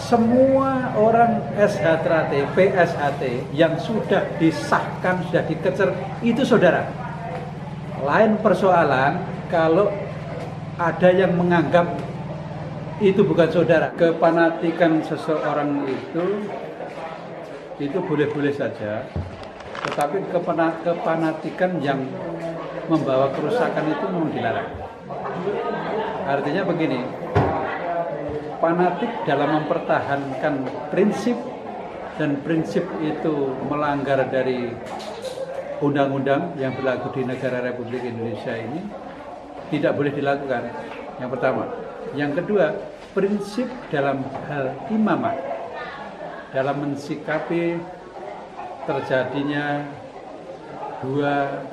semua orang SHT, PSHT yang sudah disahkan, sudah dikecer, itu saudara. Lain persoalan kalau ada yang menganggap itu bukan saudara. Kepanatikan seseorang itu boleh-boleh saja, tetapi kepanatikan yang membawa kerusakan itu memang dilarang. Artinya begini, fanatik dalam mempertahankan prinsip, dan prinsip itu melanggar dari undang-undang yang berlaku di negara Republik Indonesia ini, tidak boleh dilakukan. Yang pertama. Yang kedua, prinsip dalam hal imamah, dalam mensikapi terjadinya dua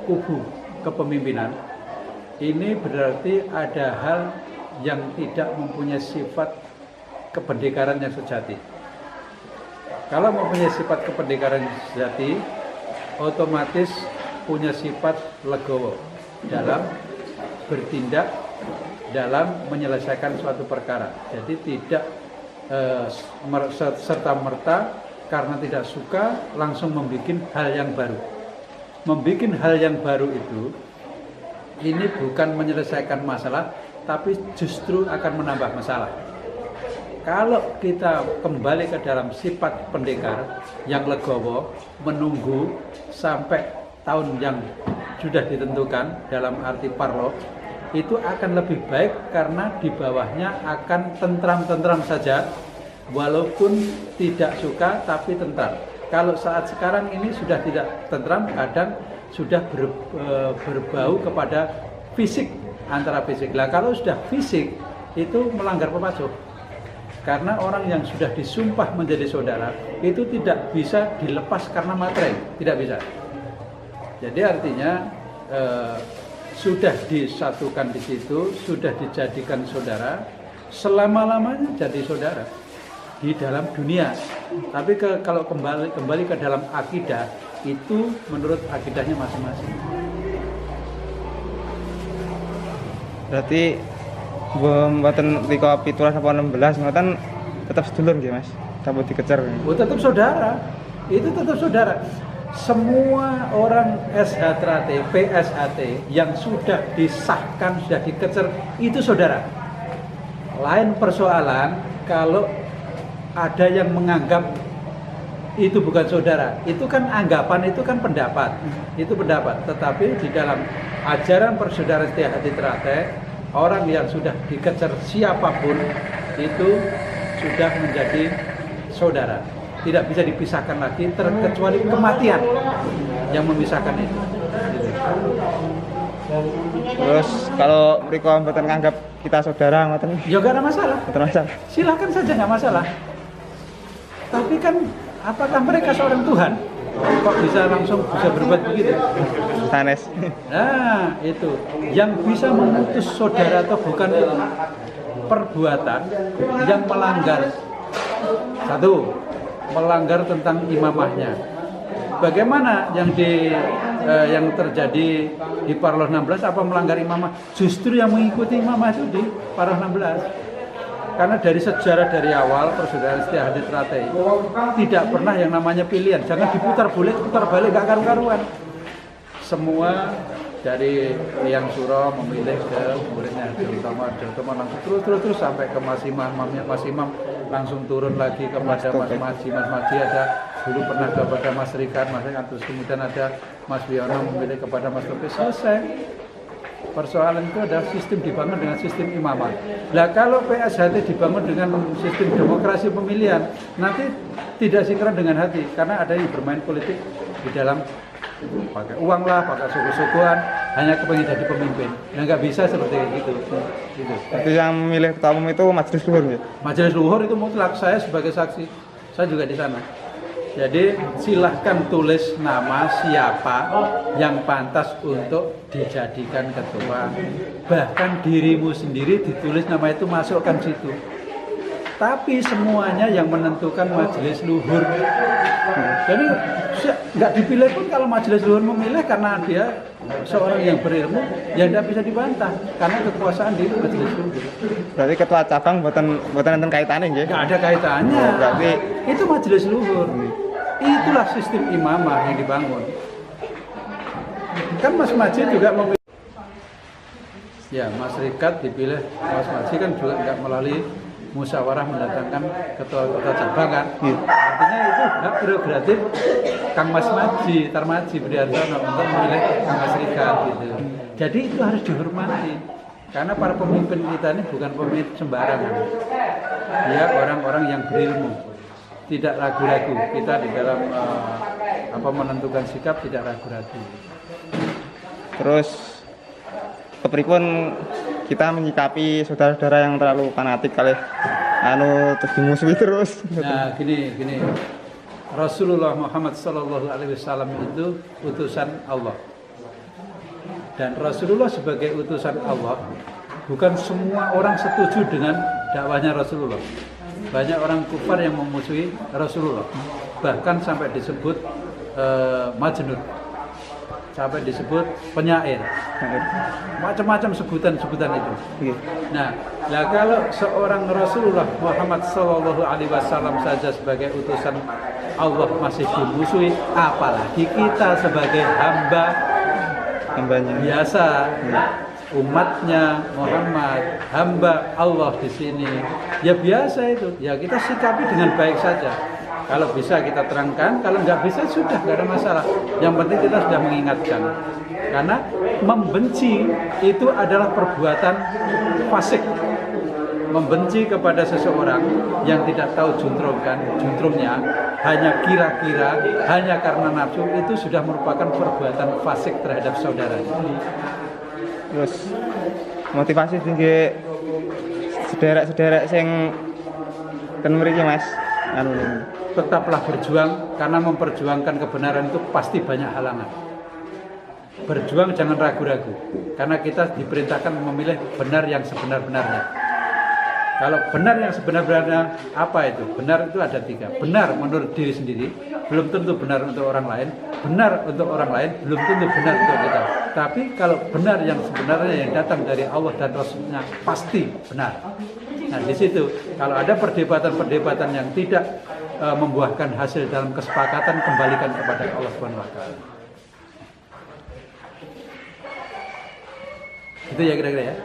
kubu kepemimpinan, ini berarti ada hal yang tidak mempunyai sifat kependekaran yang sejati. Kalau mempunyai sifat kependekaran yang sejati, otomatis punya sifat legowo dalam bertindak, dalam menyelesaikan suatu perkara. Jadi tidak serta-merta karena tidak suka langsung membuat hal yang baru. Membuat hal yang baru itu, ini bukan menyelesaikan masalah, tapi justru akan menambah masalah. Kalau kita kembali ke dalam sifat pendekar yang legowo, menunggu sampai tahun yang sudah ditentukan dalam arti parlo, itu akan lebih baik karena di bawahnya akan tentram-tentram saja, walaupun tidak suka tapi tentram. Kalau saat sekarang ini sudah tidak tentram, kadang sudah berbau kepada fisik, antara fisik. Lah kalau sudah fisik itu melanggar pepacuh. Karena orang yang sudah disumpah menjadi saudara itu tidak bisa dilepas karena materai, tidak bisa. Jadi artinya sudah disatukan di situ, sudah dijadikan saudara, selama-lamanya jadi saudara di dalam dunia. Tapi kalau kembali ke dalam akidah, itu menurut akidahnya masing-masing. Berarti mboten rika 17 apa 16 ngoten tetap sedulur nggih Mas. Sampun dikecer. Oh, tetap saudara. Itu tetap saudara. Semua orang SHT, PSHT yang sudah disahkan, sudah dikecer, itu saudara. Lain persoalan kalau ada yang menganggap itu bukan saudara. Itu kan anggapan, itu kan pendapat. Itu pendapat. Tetapi di dalam ajaran persaudaraan setia hati teratai, orang yang sudah dikecer siapapun itu sudah menjadi saudara. Tidak bisa dipisahkan lagi, terkecuali kematian yang memisahkan itu. Terus kalau mereka mboten nganggap kita saudara ngoten, Ya gak ada masalah. mboten masalah. Silakan saja, nggak masalah. Tapi kan apakah mereka seorang Tuhan? Kok bisa langsung bisa berbuat begitu? Sanes. Nah, itu yang bisa memutus saudara atau bukan itu perbuatan yang melanggar. Satu, melanggar tentang imamahnya. Bagaimana yang terjadi di Parloh 16, apa melanggar imamah? Justru yang mengikuti imamah itu di Parloh 16. Karena dari sejarah dari awal persaudaraan setia hati teratai tidak pernah yang namanya pilihan. Jangan diputar putar balik, gak karu-karuan. Semua dari Liang Suro memilih ke muridnya Utama langsung terus sampai ke Mas Imam langsung turun lagi kepada Mas Maji ada dulu pernah kepada Mas Rikan, terus kemudian ada Mas Wiono memilih kepada Mas Topi. Selesai. Persoalan itu adalah sistem dibangun dengan sistem imamah. Nah kalau PSHT dibangun dengan sistem demokrasi pemilihan, nanti tidak sinkron dengan hati karena ada yang bermain politik di dalam pakai uang lah, pakai suku-sukuan, hanya kepengen jadi pemimpin. Nah nggak bisa seperti itu. Jadi yang memilih ketua umum itu majelis luhur ya? Majelis luhur itu mutlak, saya sebagai saksi, saya juga di sana. Jadi silahkan tulis nama siapa yang pantas untuk dijadikan ketua. Bahkan dirimu sendiri ditulis nama itu, masukkan situ. Tapi semuanya yang menentukan majelis luhur. Jadi nggak dipilih pun kalau majelis luhur memilih karena dia seorang yang berilmu, ya tidak bisa dibantah karena kekuasaan di majelis luhur. Berarti ketua cabang buatan enten kaitannya nggih? Nggak ada kaitannya. Oh, berarti itu majelis luhur. Itulah sistem imamah yang dibangun. Kan Mas Maji juga memilih. Ya, Mas Rikat dipilih, Mas Maji kan juga nggak melalui musyawarah mendatangkan ketua cabang kan. Artinya itu hak prerogatif Kang Mas Maji, Tarmaji Prihartono untuk memilih Kang Mas Rikat gitu. Jadi itu harus dihormati. Karena para pemimpin kita ini bukan pemimpin sembarangan. Dia orang-orang yang berilmu. Tidak ragu-ragu. Kita di dalam menentukan sikap tidak ragu-ragu. Terus kepripun kita menyikapi saudara-saudara yang terlalu fanatik kali terus dimusuhi terus. Nah, gini. Rasulullah Muhammad sallallahu alaihi wasallam itu utusan Allah. Dan Rasulullah sebagai utusan Allah, bukan semua orang setuju dengan dakwahnya Rasulullah. Banyak orang kufar yang memusuhi Rasulullah. Bahkan sampai disebut majnun. Sampai disebut penyair, macam-macam sebutan-sebutan itu. Nah, kalau seorang Rasulullah Muhammad Sallallahu Alaihi Wasallam saja sebagai utusan Allah masih dimusuhi, apalagi kita sebagai hambanya biasa, umatnya Muhammad, hamba Allah di sini, ya biasa itu. Ya kita sikapi dengan baik saja. Kalau bisa kita terangkan, kalau nggak bisa sudah nggak ada masalah. Yang penting kita sudah mengingatkan. Karena membenci itu adalah perbuatan fasik. Membenci kepada seseorang yang tidak tahu juntrungnya, hanya kira-kira, hanya karena nafsu, itu sudah merupakan perbuatan fasik terhadap saudara. Terus motivasi tinggi sederek-sederek sing ten mriki Mas. Tetaplah berjuang, karena memperjuangkan kebenaran itu pasti banyak halangan. Berjuang jangan ragu-ragu, karena kita diperintahkan memilih benar yang sebenar-benarnya. Kalau benar yang sebenar-benarnya, apa itu? Benar itu ada 3. Benar menurut diri sendiri, belum tentu benar untuk orang lain. Benar untuk orang lain, belum tentu benar untuk kita. Tapi kalau benar yang sebenarnya yang datang dari Allah dan Rasulnya, pasti benar. Nah di situ, kalau ada perdebatan-perdebatan yang tidak membuahkan hasil dalam kesepakatan, kembalikan kepada Allah Subhanahu wa taala. Itu ya kira-kira ya.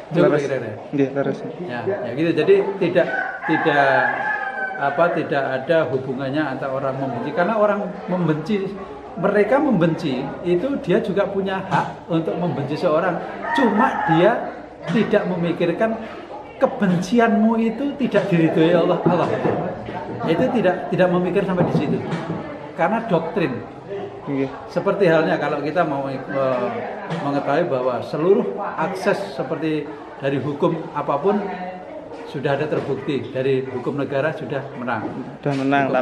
Coba kira-kira. Nggih, terus. Ya gitu. Jadi tidak ada hubungannya antara orang membenci, karena orang mereka membenci itu dia juga punya hak untuk membenci seorang. Cuma dia tidak memikirkan kebencianmu itu tidak diridhoi Allah. Itu tidak memikir sampai di situ. Karena doktrin. Seperti halnya kalau kita mau mengetahui bahwa seluruh akses seperti dari hukum apapun sudah ada terbukti, dari hukum negara sudah menang. Sudah menang,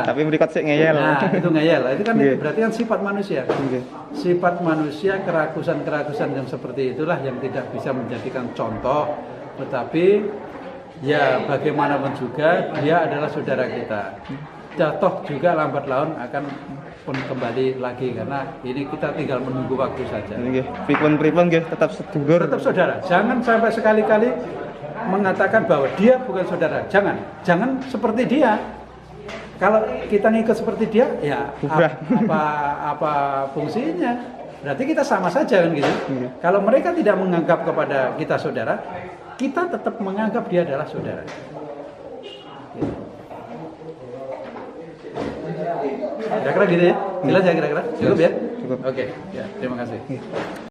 tapi berikut sih ngeyel. Nah, itu ngeyel. Itu kan berarti kan sifat manusia. Sifat manusia, keragusan-keragusan yang seperti itulah yang tidak bisa menjadikan contoh. Tetapi ya bagaimanapun juga dia adalah saudara kita. Jatuh juga lambat laun akan pun kembali lagi, karena ini kita tinggal menunggu waktu saja. Pripun nggih tetap sedulur. Tetap saudara. Jangan sampai sekali-kali mengatakan bahwa dia bukan saudara. Jangan seperti dia. Kalau kita ngikut seperti dia, ya apa fungsinya? Berarti kita sama saja kan gitu. Kalau mereka tidak menganggap kepada kita saudara, kita tetap menganggap dia adalah saudara. Kira-kira gitu ya? Jelas ya kira-kira? Cukup ya? Cukup. Oke, ya terima kasih.